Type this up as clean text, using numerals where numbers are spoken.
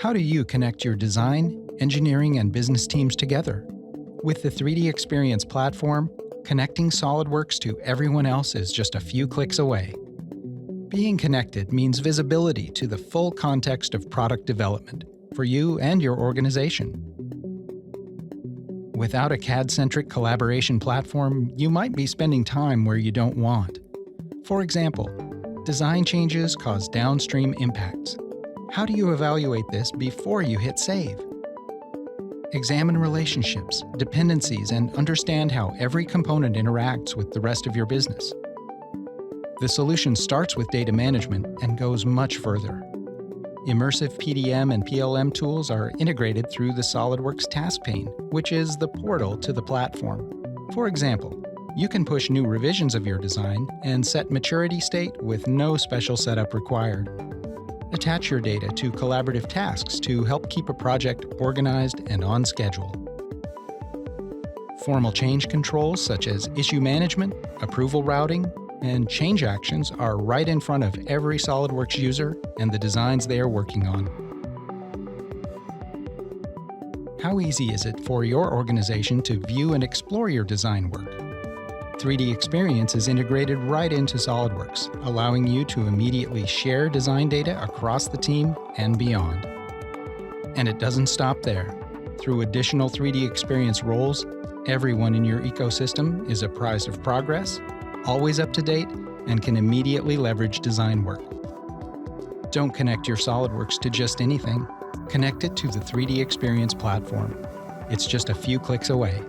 How do you connect your design, engineering, and business teams together? With the 3DEXPERIENCE platform, connecting SOLIDWORKS to everyone else is just a few clicks away. Being connected means visibility to the full context of product development for you and your organization. Without a CAD-centric collaboration platform, you might be spending time where you don't want. For example, design changes cause downstream impacts. How do you evaluate this before you hit save? Examine relationships, dependencies, and understand how every component interacts with the rest of your business. The solution starts with data management and goes much further. Immersive PDM and PLM tools are integrated through the SOLIDWORKS task pane, which is the portal to the platform. For example, you can push new revisions of your design and set maturity state with no special setup required. Attach your data to collaborative tasks to help keep a project organized and on schedule. Formal change controls such as issue management, approval routing, and change actions are right in front of every SOLIDWORKS user and the designs they are working on. How easy is it for your organization to view and explore your design work? 3DEXPERIENCE is integrated right into SOLIDWORKS, allowing you to immediately share design data across the team and beyond. And it doesn't stop there. Through additional 3DEXPERIENCE roles, everyone in your ecosystem is apprised of progress, always up to date, and can immediately leverage design work. Don't connect your SOLIDWORKS to just anything. Connect it to the 3DEXPERIENCE platform. It's just a few clicks away.